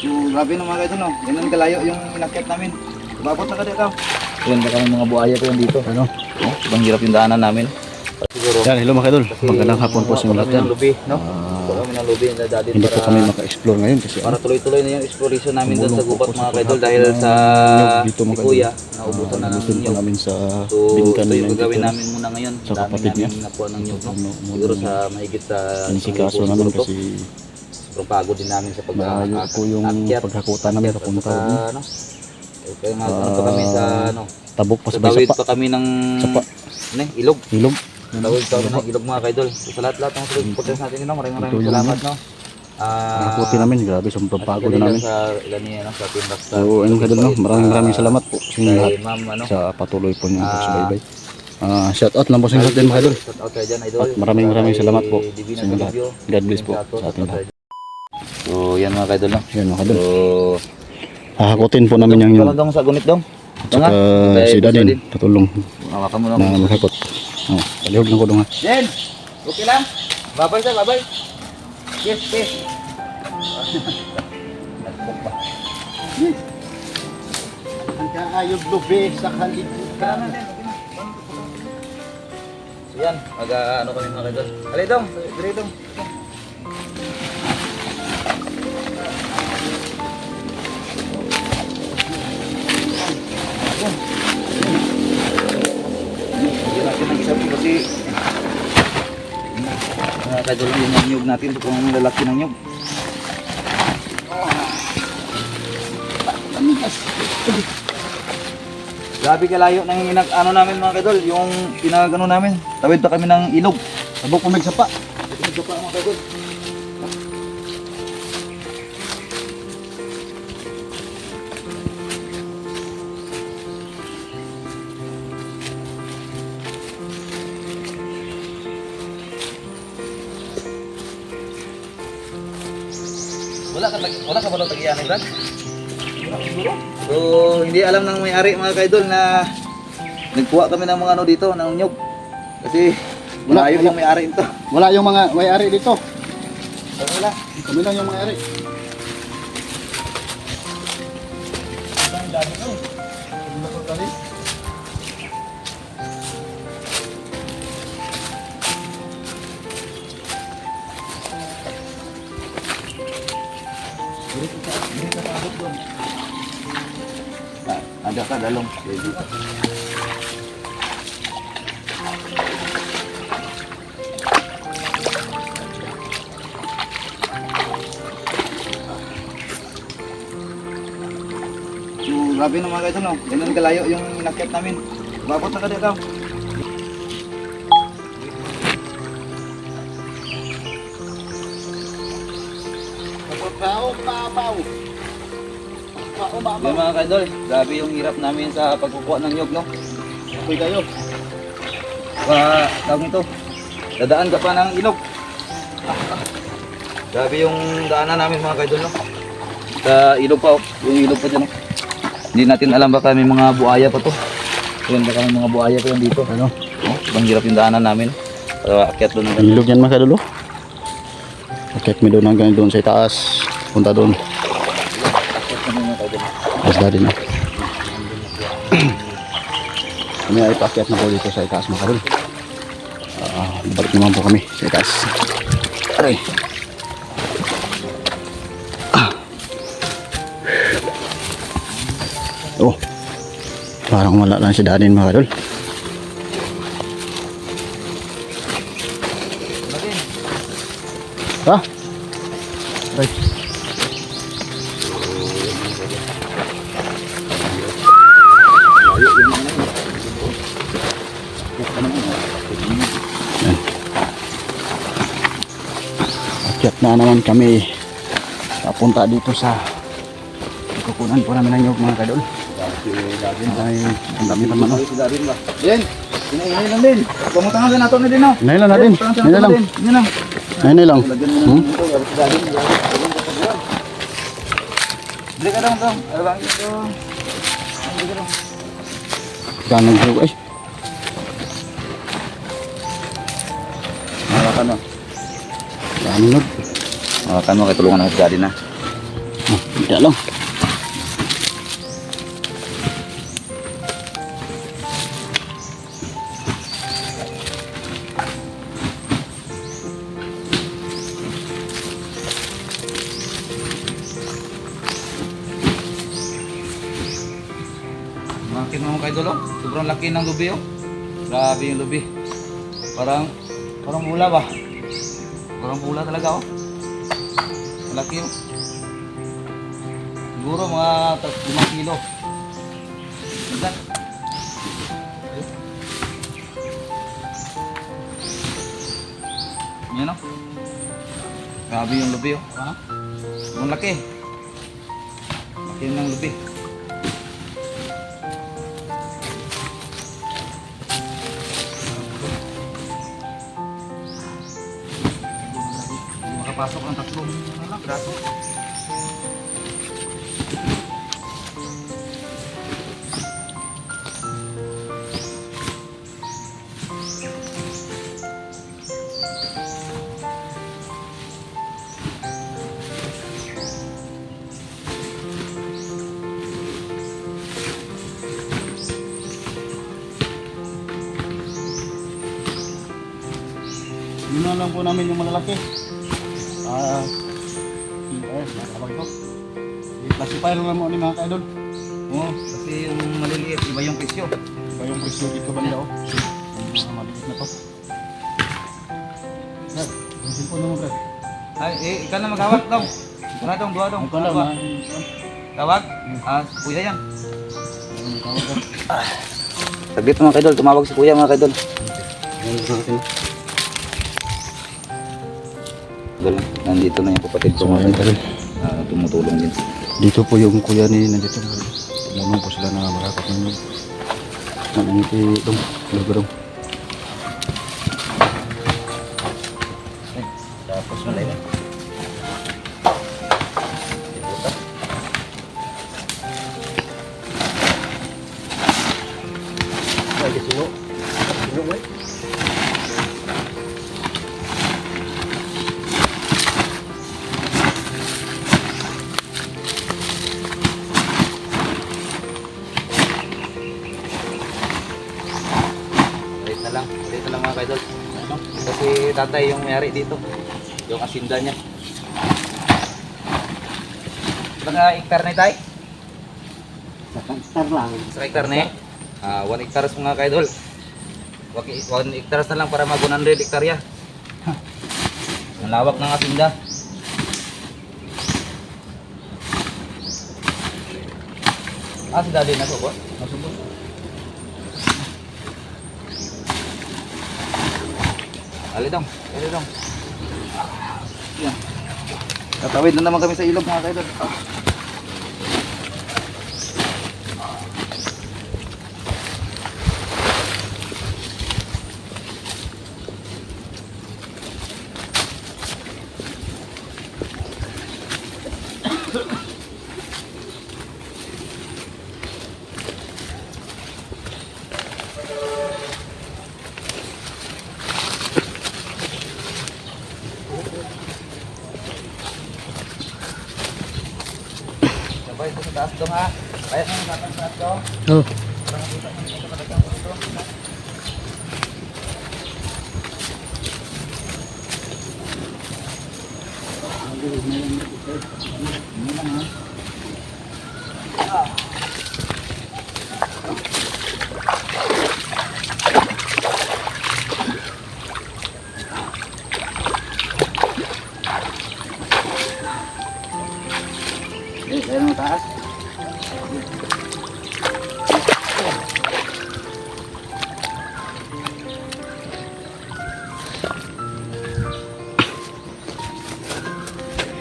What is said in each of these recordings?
So, grabe na mga kaidol, no? Ganun kalayo yung inakyat namin. Babot na ka dito. Yan baka may mga buhaya ko yan dito. Ano? Oh, ibang hirap yung daanan namin. Siguro. Yan, hello mga idol. Magandang hapon po sa inyo lahat yan. Lubi, no? Kami ng lubi na dadin Hindi para po kami maka-explore ngayon kasi para tuloy-tuloy na yung exploration namin doon sa gubat mga kaidol kaidol dahil sa dito mga Kuya, kaidol. naubusan na ng Nabutin po nyug. namin sa So, bintan ito yung ng gagawin dito. namin muna ngayon. Sa kapatid niya. Nakuha ng nyug, no? Ano, Siguro sa mahigit sa Inisikaso namin kasi sobrang pagod din namin sa malayo po yung paghakutan namin papunta rin. Ano? Kaya nga ano pa kami sa ano, Tabok pa sa sa tawid sapa. pa kami ng Sapa. ilog. Ilog. Tawid pa kami ng ilog mga kaidol. So, sa lahat ng supporters natin nila, maraming salamat, no. Nakakuti namin, grabe, sobrang pagod na namin. Sa ilan niya, no, sa Team Rockstar. So, ayun kaidol, no? Maraming salamat po sa inyo lahat Kay Ma'am, ano, sa patuloy po niyong pagsubaybay. Shout out lang po sa inyo lahat din mga idol. shout out kayo dyan, idol. At maraming salamat po Kay Divina sa inyo lahat. Toribio. God bless po sa ating lahat. So, yan mga kaidol, no. Yan mga idol. So, hahakutin po namin yung dong sa gunit dong. Saka si Dadin, patulong Hawakan mo na. na maghakot. Palihog lang ko dong ha. Jen, okay lang? Babay sir, babay. Yes, yes. Ang kaayog lubi sa kalibutan. So yan, ano kami mga kaidol. Alay dong, dali dong. Hindi natin ang isabi kasi mga kaidol yung nyug natin kung lalaki ng nyug. Grabe kalayo ng ano namin mga kaidol, yung pinagano namin. Tawid pa kami ng ilog. Sabok ko nagsapa. Ilog pa mga kaidol. Wala ka ba daw tagiyan, Brad? So, hindi alam ng may-ari mga kaidol na nagkuha kami ng mga ano dito, ng nyug. Kasi malayo yung may-ari ito. Wala yung mga may-ari dito. Wala. Kami lang yung may-ari. Ada ka dalong. So, grabe na mga kaidol, no? Ganun kalayo yung inakyat namin. Babot na ka dito. Pao, papaw. Pao, Yan mga kaidol, grabe yung hirap namin sa pagkukuha ng nyug, no? Okay kayo. Tawag nito, dadaan ka pa ng ilog. Grabe yung daanan namin mga kaidol, no? Sa ilog pa, yung ilog pa dyan, no? Hindi natin alam baka may mga buhaya pa to. Yan, baka may mga buhaya pa yan dito. Ano? Oh, ibang hirap yung daanan namin. Akyat doon ng Ilog yan mga kaidol. Akit mi doon hanggang doon sa itaas. Punta doon. Mas Dadin na. Kami ay paakyat na po dito sa itaas mga kaidol. Balik naman po kami sa itaas. Aray. Oh. Parang wala lang si Dadin mga kaidol. Ha? Right. Akyat na naman kami papunta dito sa kukunan po namin ng nyug mga kadol. Ay, ang dami naman no. Yan, inay lang din. Pamutangan din nato na din, no? Inay lang natin. Inay lang. Yan lang. Inay lang. Bili ka dong, dong. Alang ito. Bili ka dong. Ganang nyug ay. Hawakan mo. Ganang nyug. Hawakan mo, kay tulungan ng daddy na. Tidak lang. Makit mo mga idol, oh. Sobrang laki ng lubi, oh. Grabe yung lubi. Parang bula ba? Parang bula talaga, oh. Malaki, oh. Siguro mga 5 kilo. Ganda. Yan, oh. Grabe yung lubi, oh. Ano? Sobrang laki. Laki ng lubi. Makapasok ang 3 braso. Yun na lang po namin yung malalaki. Nakakabag ito. I-classify lang naman ni mga kaidol. Oo, kasi yung maliliit, iba yung presyo. Iba yung presyo dito banda oh. Yung mga maliit na to. Brad, yung cellphone mo Brad. Ay, ikaw na maghawak daw. Ikaw na dong, dua dong. Ito lang Dua. ha. Tawag? Kuya yan. Tawag ka. Saglit mga kaidol, tumawag si kuya mga kaidol. Nandito na yung kapatid ko mga kaidol. Tumutulong din. Dito po yung kuya ni nandito. Tumulong po sila na marakot ng nyug. Nanangiti dong. Lugo dong. Tapos malay na. Ay, sino? Sino mo? Dito lang mga kaidol. Kasi tatay yung mayari dito. Yung asinda niya. Mga hektar na tay? Hektar lang. Sa hektar na 1 hectares mga kaidol. 1 hectares na lang para mag 100 hektarya. Ang lawak ng asinda. Si daddy na po ba? Nasubot. Ali dong, ali dong. Yan. Tatawid na naman kami sa ilog mga kaidol. Sabay ko sa taas dong ha. Kaya mo sa taas dong. Oh. Para makita mo dito talagang dito. Kaya mo taas.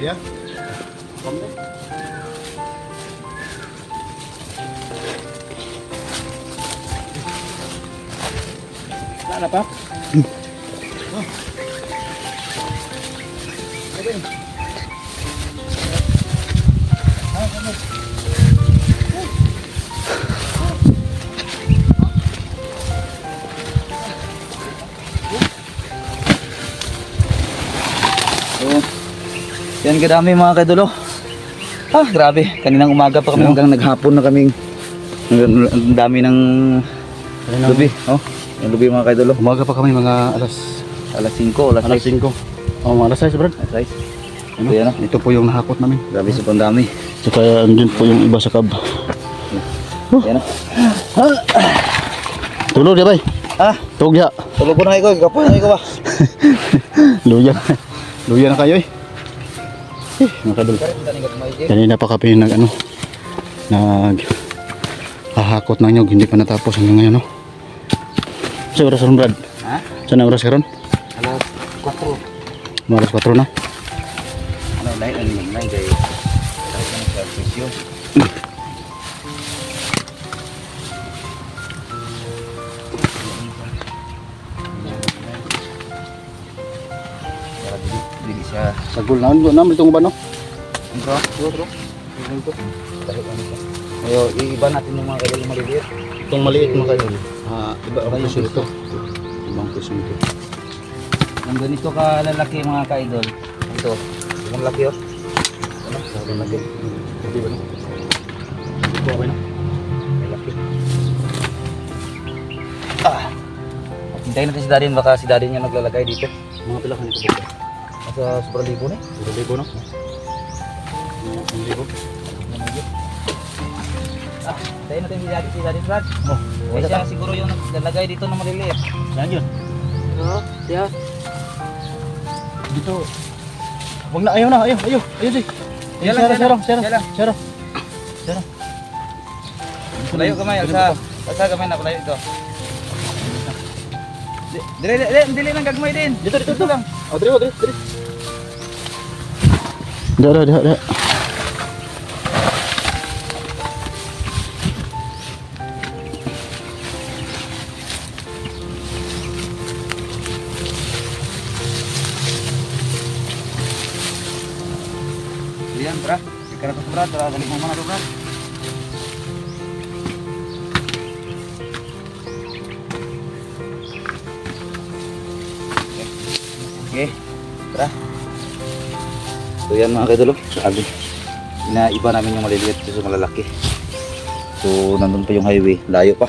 Yeah. Wala pa? So, yan kadami mga kaidolo. Grabe. Kaninang umaga pa kami hanggang naghapon na kaming ang dami ng lubi. Oh, yung lubi mga kaidol. Oh. Umaga pa kami mga alas 5, alas 6. 5. Oh, alas 6 brad. Alas 6. Ano? Ito yan, oh. Ito po yung nahakot namin. Grabe sa pandami. Saka andun po yung iba sa cab. Yan, oh. Tulog ya bay. Tulog ya. Tulog ko na ikaw. Kapoy na ikaw ba? Luya. Luya na kayo eh. Mga kadol. Kanina pa kami hahakot ng nyog, hindi pa natapos hanggang ngayon, no? Sa oras ron, Brad? Ha? Saan ang oras ka ron? Alas 4. Alas 4 na. Lain ang yung lain kay kahit na sa sesyon. Para dili siya. Sagol na naman itong uban, no? Bro. Dahil ano siya. Ayo, iiba natin yung mga kaidol na maliliit. Itong maliit mga kadol. Iba ang presyo ito. Ibang presyo ito. Ang ganito kalalaki mga kaidol. Ito. Ang laki oh. Ano? Ang laki. Hindi ba, no? Ito okay na. Ang laki. Hintayin natin si Darin. Baka si Darin yung naglalagay dito. Mga pila ka nito ba? Nasa sobrang libo na eh. 1,000, no? 1,000. Hintayin natin si Darin Brad. Kaya siya siguro yung naglalagay dito na maliliit. Saan yun? Siya. Dito. Wag na, ayaw na, ayaw, di. Siya lang. Sero. Palayo kamay. Alsa kamay na palayo ito. Dili lang gagmay din. Dito lang. Oh, dito. Dah. Yan, Brad. Ikaw na ito, Brad. Dali mo muna ito, Brad. Okay. Tara. So yan mga kaidol. Sabi. Inaiba namin yung maliliit sa malalaki. So nandun pa yung highway. Layo pa.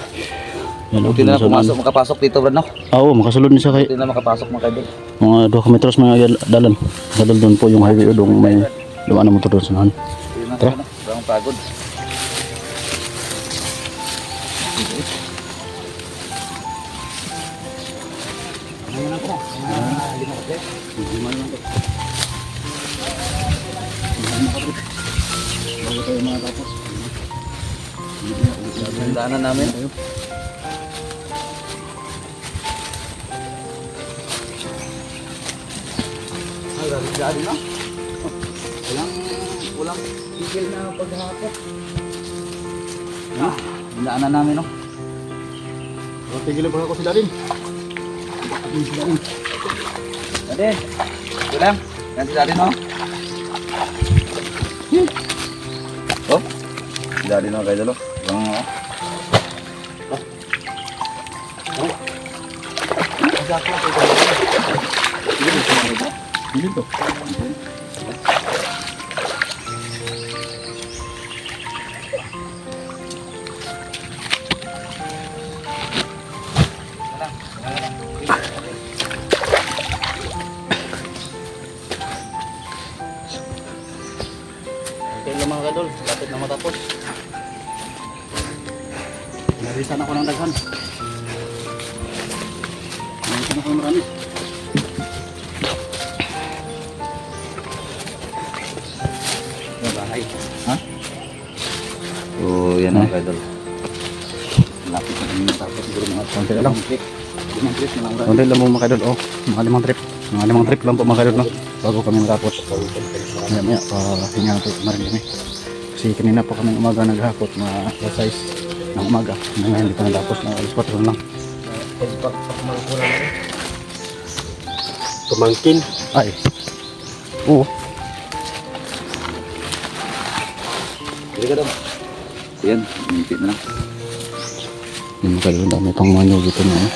Yan, Buti na makapasok dito, Brad, no? Oo, makasulod ni sa kay Buti na makapasok mga kaidol. mga 2 metros mga dalan. Dalan doon po yung highway doon may dumaan na motor doon sa nahan. Yun na, Tara. Parang pagod. Ang daanan namin. Ay, grabe na. Walang tigil na paghapot. Ang daanan namin, no? Tigilan pa ako si Darin. Dati, ito lang. Ganti natin, no? Oh, si Daddy no, kayo dalo. Yung, Dito. Okay lang mga kadol, lapit na matapos. Narisan ako ng daghan. Narisan ako ng marami. Yung bahay. Ha? So, yan mga kadol. Lapit na kami matapos. Siguro mga Konti lang. 5 trip. 5 trip na Konti lang po mga kadol. Oh, mga 5 trip. Mga 5 trip lang po mga kadol, no? Bago kami matapos. Maya pahinga po marin kami. Kasi kanina po kami umaga naghakot na alas 6 ng umaga. Ngayon hindi pa natapos na alas 4 lang. Pemangkin. Ay. Oo. Hindi ka daw. Yan, minipit na lang. Yung mga kadol, dami pang manyo dito na.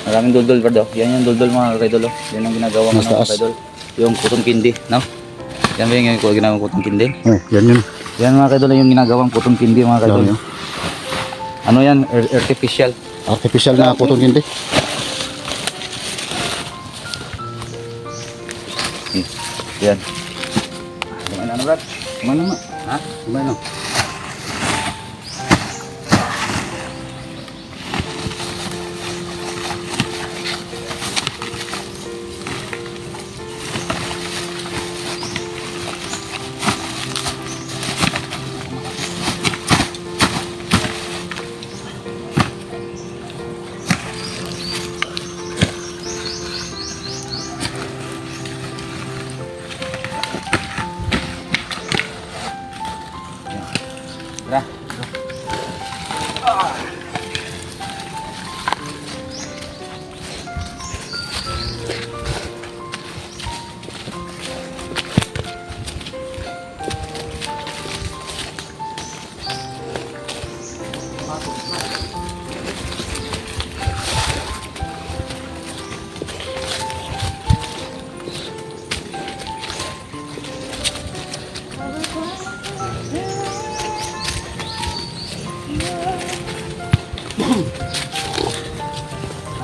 Maraming duldul pa daw. Yan yung duldul mga kaidol. Yan ang ginagawa ng Mas mga taas. kaidol. Yung cotton candy, no? Yan ba yung ginagawang putong kindi? Ay, yan yun. Yan mga kaidol yung ginagawang putong kindi mga kaidol. Yan yun. Ano yan? Artificial. Artificial na putong hindi. Yan. Ano Brad? Kumano nga. Ha? Kumano. Tara.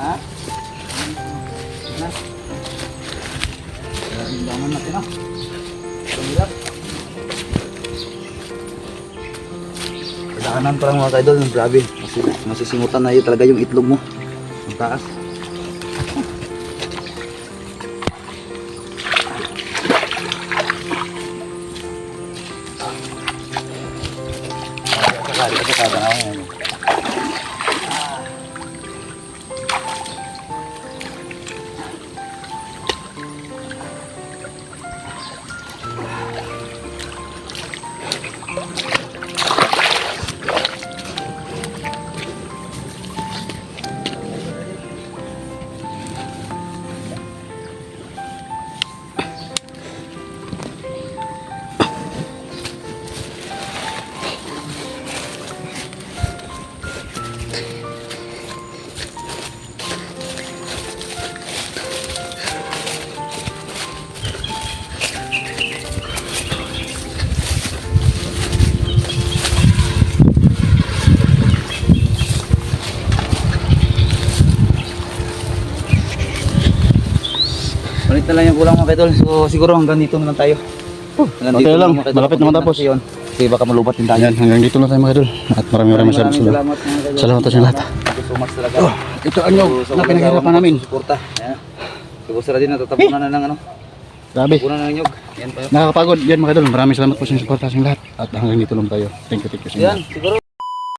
Ha? Na. Daman natin ah. Hirap. Daanan pa lang mga kaidol, grabe. Masisimutan na yun talaga yung itlog mo. Ang taas. Balik na lang yung kulang mga kaidol. So siguro hanggang dito na lang tayo. Hanggang Okay lang, mga kaidol. malapit naman tapos. Yun. Kasi baka malubat din tayo. Ayan, hanggang dito lang tayo mga idol. At maraming salamat. Salamat mga kaidol. Salamat sa inyo lahat. Thank you so much talaga. Ito ang nyog na pinaghirapan namin. Suporta. Ayan. Siguro sila din natatapunan na ng ano. Grabe. Tapunan na ng nyog. Yan pa yun. Nakakapagod yan mga idol. Maraming salamat po sa inyong suporta sa inyo lahat. At hanggang dito lang tayo. Thank you so much. Yan, siguro.